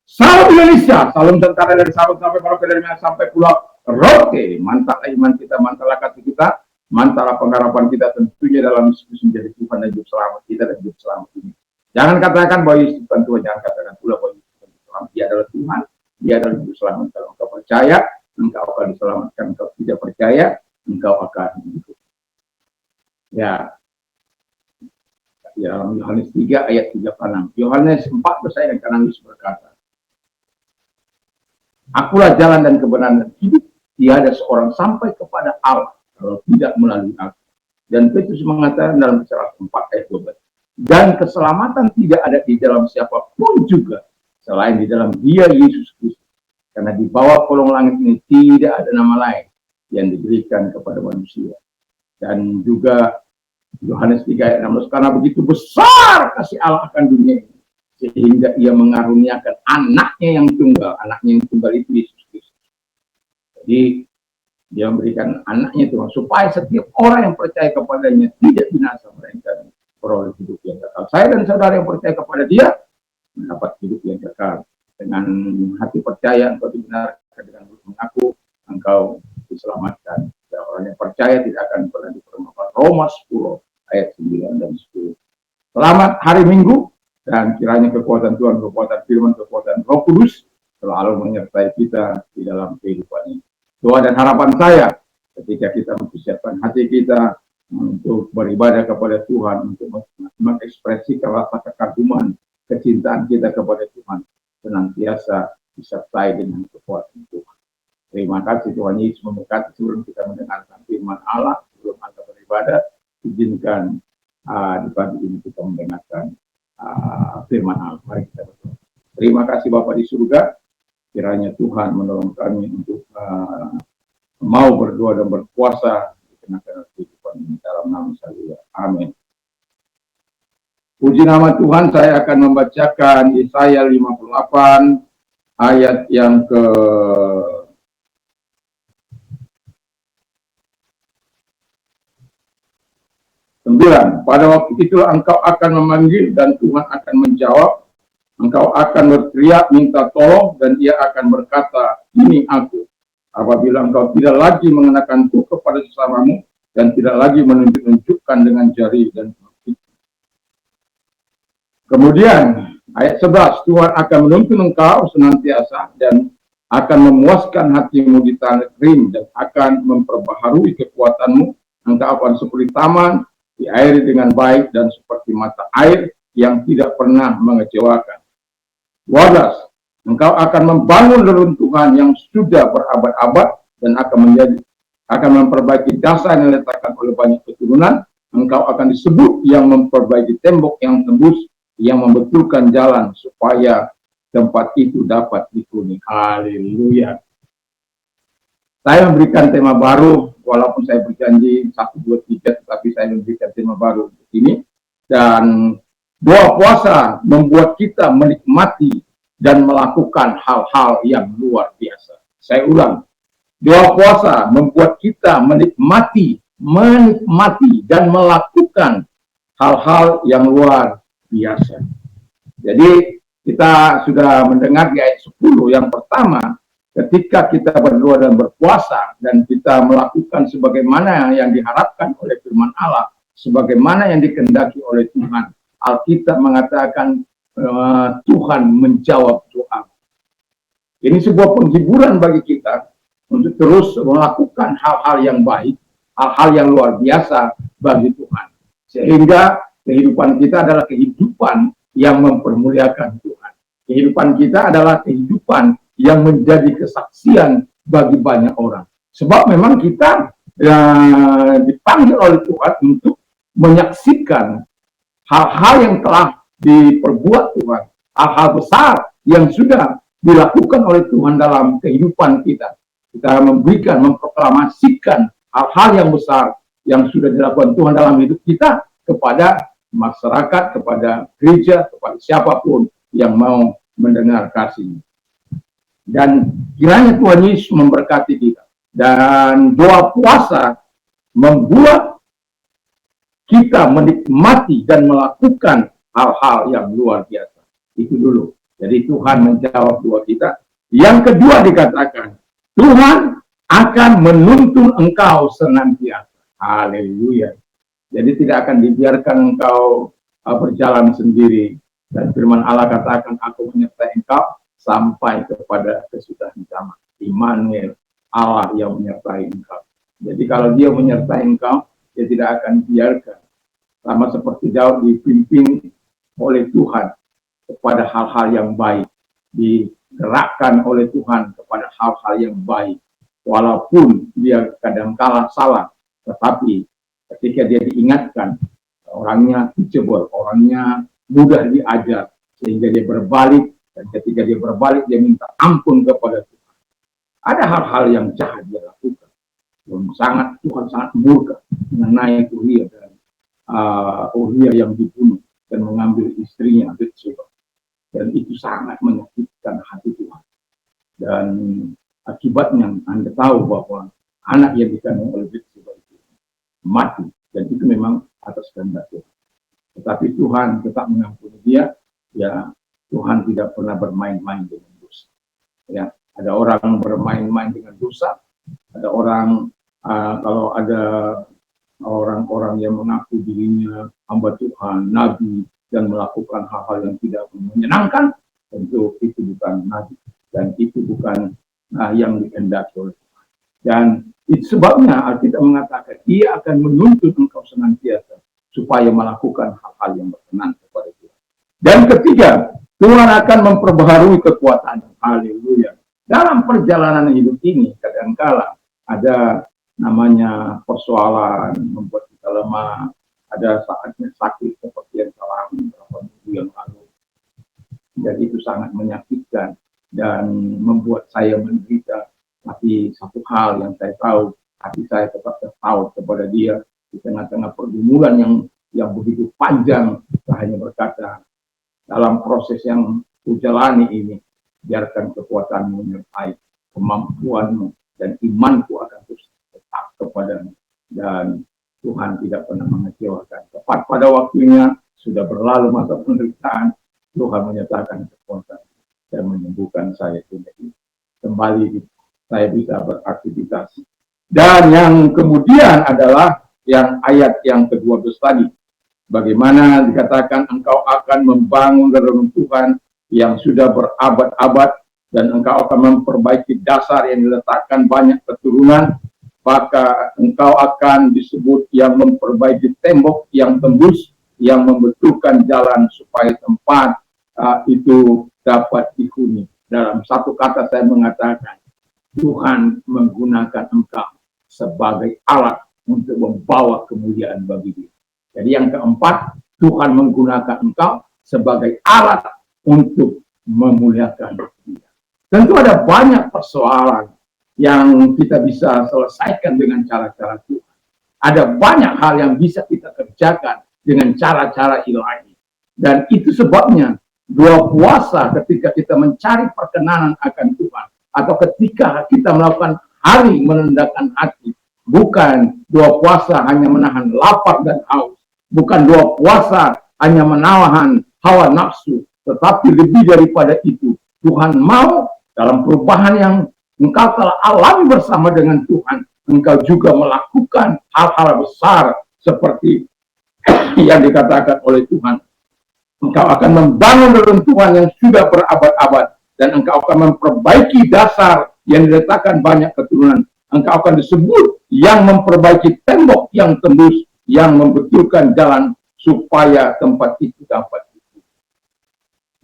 Salam Indonesia, salam tentara dari Sabang sampai Merauke, dari Medan sampai Pulau Rote. Mantap iman kita, mantap hati kita, mantap pengharapan kita tentunya dalam diskusi menjadi Tuhan dan hidup selamat kita dan hidup selamat ini. Jangan katakan bahwa Yesus bukan Tuhan, jangan katakan pula bahwa Yesus bukan Tuhan. Dia adalah Tuhan, dia adalah hidup selamat. Kalau engkau percaya, engkau akan diselamatkan. Engkau tidak percaya, engkau akan hidup. Ya, dalam Yohanes 3 ayat 36. Yohanes 4 ayat kanan Yesus berkata, Akulah jalan dan kebenaran dan hidup. Tiada seorang sampai kepada Allah kalau tidak melalui aku. Dan Petrus mengatakan dalam Kisah 4 ayat 12. Dan keselamatan tidak ada di dalam siapapun juga selain di dalam Dia Yesus Kristus. Karena di bawah kolong langit ini tidak ada nama lain yang diberikan kepada manusia. Dan juga Yohanes 3 ayat 16. Karena begitu besar kasih Allah akan dunia ini, sehingga ia mengaruniakan anaknya yang tunggal. Anaknya yang tunggal itu Yesus Kristus. Jadi dia memberikan anaknya Tuhan supaya setiap orang yang percaya kepadanya tidak binasa, melainkan beroleh hidup yang kekal. Saya dan saudara yang percaya kepada dia mendapat hidup yang kekal. Dengan hati percaya engkau dibenarkan, dengan mulut mengaku engkau diselamatkan. Dan orang yang percaya tidak akan pernah dipermalukan. Roma 10 ayat 9 dan 10. Selamat hari Minggu. Dan kiranya kekuatan Tuhan, kekuatan firman, kekuatan Roh Kudus selalu menyertai kita di dalam kehidupan ini. Doa dan harapan saya ketika kita mempersiapkan hati kita untuk beribadah kepada Tuhan, untuk mengekspresikan rasa kekaguman, kecintaan kita kepada Tuhan, senantiasa disertai dengan kekuatan Tuhan. Terima kasih Tuhan Yesus memberkati. Sebelum kita mendengarkan firman Allah, sebelum kita beribadah, izinkan di pagi ini kita mendengarkan firman Allah. Mari kita berdoa. Terima kasih Bapa di surga, kiranya Tuhan menolong kami untuk mau berdoa dan berpuasa di tengah-tengah kehidupan ini dalam nama Yesus. Amin. Puji nama Tuhan, saya akan membacakan Yesaya 58 ayat yang ke 9. Pada waktu itu engkau akan memanggil dan Tuhan akan menjawab. Engkau akan berteriak minta tolong dan Ia akan berkata, ini aku. Apabila engkau tidak lagi mengenakan tuh kepada sesamamu dan tidak lagi menunjukkan dengan jari dan kaki. Kemudian ayat 11, Tuhan akan menuntun engkau senantiasa dan akan memuaskan hatimu di tanah kering dan akan memperbaharui kekuatanmu. Engkau akan seperti taman diairi dengan baik dan seperti mata air yang tidak pernah mengecewakan. 12. Engkau akan membangun reruntuhan yang sudah berabad-abad dan akan memperbaiki dasar yang diletakkan oleh banyak keturunan. Engkau akan disebut yang memperbaiki tembok yang tembus, yang membetulkan jalan supaya tempat itu dapat dihuni. Haleluya. Saya memberikan tema baru, walaupun saya berjanji 1, 2, 3, tetapi saya memberikan tema baru ini. Dan doa puasa membuat kita menikmati dan melakukan hal-hal yang luar biasa. Saya ulang, doa puasa membuat kita menikmati dan melakukan hal-hal yang luar biasa. Jadi kita sudah mendengar di ayat 10 yang pertama, ketika kita berdoa dan berpuasa dan kita melakukan sebagaimana yang diharapkan oleh firman Allah, sebagaimana yang dikehendaki oleh Tuhan, Alkitab mengatakan Tuhan menjawab doa. Ini sebuah penghiburan bagi kita untuk terus melakukan hal-hal yang baik, hal-hal yang luar biasa bagi Tuhan. Sehingga kehidupan kita adalah kehidupan yang mempermuliakan Tuhan. Kehidupan kita adalah kehidupan yang menjadi kesaksian bagi banyak orang. Sebab memang kita dipanggil oleh Tuhan untuk menyaksikan hal-hal yang telah diperbuat Tuhan, hal-hal besar yang sudah dilakukan oleh Tuhan dalam kehidupan kita. Kita memproklamasikan hal-hal yang besar yang sudah dilakukan Tuhan dalam hidup kita kepada masyarakat, kepada gereja, kepada siapapun yang mau mendengar kasih. Dan kiranya Tuhan Yesus memberkati kita. Dan doa puasa membuat kita menikmati dan melakukan hal-hal yang luar biasa. Itu dulu. Jadi Tuhan menjawab doa kita. Yang kedua dikatakan, Tuhan akan menuntun engkau senantiasa. Haleluya. Jadi tidak akan dibiarkan engkau berjalan sendiri. Dan firman Allah katakan, aku menyertai engkau sampai kepada kesudahan zaman. Immanuel, Allah yang menyertai engkau. Jadi kalau dia menyertai engkau, dia tidak akan biarkan. Sama seperti Daud dipimpin oleh Tuhan kepada hal-hal yang baik. Digerakkan oleh Tuhan kepada hal-hal yang baik. Walaupun dia kadang-kala salah, tetapi ketika dia diingatkan, orangnya teachable, orangnya mudah diajar, sehingga dia berbalik, dan ketika dia berbalik, dia minta ampun kepada Tuhan. Ada hal-hal yang jahat dia lakukan. Tuhan sangat murka mengenai Uria dan Uria yang dibunuh dan mengambil istrinya Bathsheba. Dan itu sangat menyakitkan hati Tuhan. Dan akibatnya Anda tahu bahwa anak yang dikandung oleh Bathsheba itu mati, dan itu memang atas kehendak Tuhan. Tetapi Tuhan tetap mengampuni dia. Ya, Tuhan tidak pernah bermain-main dengan dosa. Ya, ada orang bermain-main dengan dosa. Ada orang kalau ada orang-orang yang mengaku dirinya hamba Tuhan, nabi, dan melakukan hal-hal yang tidak menyenangkan, tentu itu bukan nabi, dan itu bukan yang dikehendaki oleh Tuhan. Dan itu sebabnya Alkitab mengatakan, Ia akan menuntun engkau senantiasa supaya melakukan hal-hal yang berkenan kepada Tuhan. Dan ketiga, Tuhan akan memperbaharui kekuatan. Haleluya. Dalam perjalanan hidup ini, kadangkala ada namanya persoalan membuat kita lemah, ada saatnya sakit seperti yang saya alami beberapa minggu yang lalu, dan itu sangat menyakitkan dan membuat saya menderita. Tapi satu hal yang saya tahu, hati saya tetap tertaut kepada Dia di tengah-tengah pergumulan yang begitu panjang. Saya hanya berkata, dalam proses yang kujalani ini, biarkan kekuatanmu menyertai, kemampuanmu dan imanku akan terus tetap kepadamu, dan Tuhan tidak pernah mengecewakan. Tepat pada waktunya, sudah berlalu masa penderitaan, Tuhan menyatakan kekuatan dan menyembuhkan saya kembali, saya bisa beraktivitas. Dan yang kemudian adalah yang ayat yang ke-12 tadi, bagaimana dikatakan engkau akan membangun reruntuhan yang sudah berabad-abad, dan engkau akan memperbaiki dasar yang diletakkan banyak keturunan, maka engkau akan disebut yang memperbaiki tembok yang tembus, yang membetulkan jalan supaya tempat itu dapat dihuni. Dalam satu kata saya mengatakan, Tuhan menggunakan engkau sebagai alat untuk membawa kemuliaan bagi Dia. Jadi yang keempat, Tuhan menggunakan engkau sebagai alat untuk memuliakan Dia. Tentu ada banyak persoalan yang kita bisa selesaikan dengan cara-cara Tuhan. Ada banyak hal yang bisa kita kerjakan dengan cara-cara ilahi. Dan itu sebabnya doa puasa ketika kita mencari perkenanan akan Tuhan, atau ketika kita melakukan hari menenangkan hati, bukan doa puasa hanya menahan lapar dan haus, bukan doa puasa hanya menahan hawa nafsu, tetapi lebih daripada itu, Tuhan mau dalam perubahan yang engkau telah alami bersama dengan Tuhan, engkau juga melakukan hal-hal besar seperti yang dikatakan oleh Tuhan. Engkau akan membangun reruntuhan yang sudah berabad-abad, dan engkau akan memperbaiki dasar yang diletakkan banyak keturunan. Engkau akan disebut yang memperbaiki tembok yang tembus, yang membetulkan jalan supaya tempat itu dapat dihuni.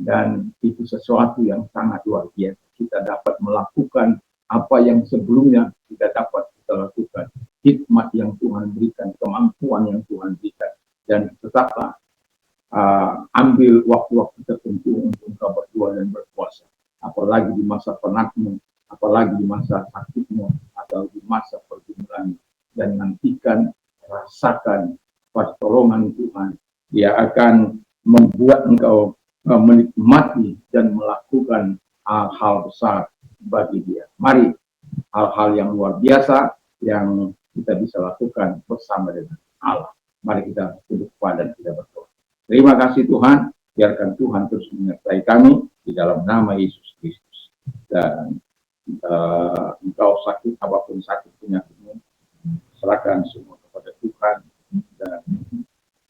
Dan itu sesuatu yang sangat luar biasa. Kita dapat melakukan apa yang sebelumnya tidak dapat kita lakukan. Hikmat yang Tuhan berikan, kemampuan yang Tuhan berikan. Dan tetaplah ambil waktu-waktu tertentu untuk engkau berdoa dan berpuasa. Apalagi di masa penatmu, apalagi di masa sakitmu, atau di masa pergumulan. Dan nantikan, rasakan pertolongan Tuhan. Dia akan membuat engkau menikmati dan melakukan hal-hal besar bagi Dia. Mari, hal-hal yang luar biasa yang kita bisa lakukan bersama dengan Allah. Mari kita duduk pada dan kita berdoa. Terima kasih Tuhan, Biarkan Tuhan terus menyertai kami di dalam nama Yesus Kristus. Dan engkau sakit, apapun sakit penyakitmu, serahkan semua kepada Tuhan dan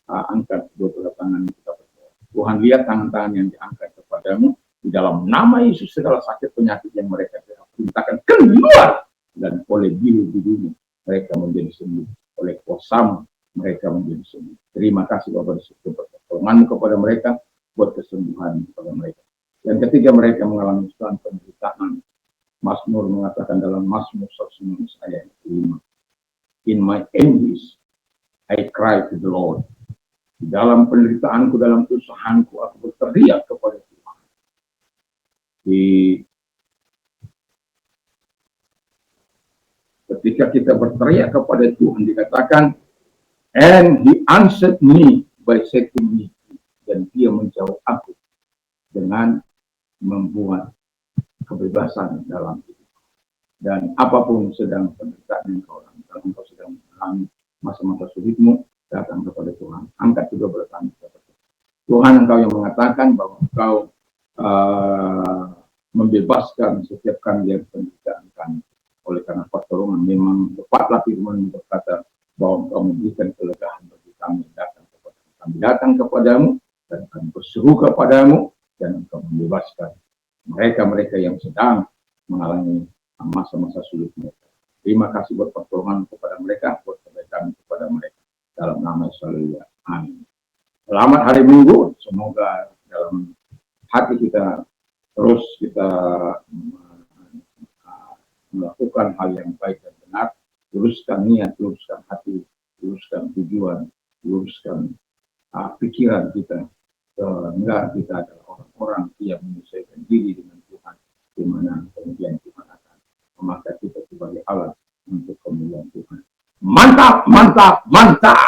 angkat kedua belah tangan kita berdoa. Tuhan, lihat tangan-tangan yang diangkat kepadamu, di dalam nama Yesus segala sakit penyakit yang mereka perintahkan keluar, dan oleh biru-birunya mereka menjadi sembuh, oleh kuasamu mereka menjadi sembuh. Terima kasih Bapak di situ pertolonganmu kepada mereka, buat kesembuhan kepada mereka. Dan ketika mereka mengalami penderitaan, Mazmur mengatakan dalam Mazmur 119 ayat 5, in my anguish I cry to the Lord. Di dalam penderitaanku, dalam kesusahanku, aku berteriak kepada Tuhan. Ketika kita berteriak kepada Tuhan, dikatakan, and he answered me by setting me free. Dan dia menjawab aku dengan membuat kebebasan dalam hidup. Dan apapun sedang penderitaan yang kau alami, kalau engkau sedang mengalami masa-masa sulitmu, datang kepada Tuhan. Angkat juga bertanya kepada Tuhan. Engkau yang mengatakan bahwa engkau membebaskan setiap kami dari penderitaan kami. Oleh karena pertolongan, memang tepatlah firman berkata bahwa engkau memberikan kelegaan bagi kami. Kami datang kepadamu dan kami berseru kepadamu, dan engkau membebaskan mereka-mereka yang sedang mengalami masa-masa sulit mereka. Terima kasih buat pertolongan kepada mereka, buat kebaikan kepada mereka. Dalam nama Yesus, amin. Selamat hari Minggu. Semoga dalam hati kita terus kita melakukan hal yang baik dan benar. Luruskan niat, luruskan hati, luruskan tujuan, luruskan pikiran kita. Sehingga kita adalah orang-orang yang menyesuaikan diri dengan Tuhan, di mana kemudian Tuhan akan memakai kita sebagai alat untuk kemuliaan Tuhan. Mantap, mantap, mantap.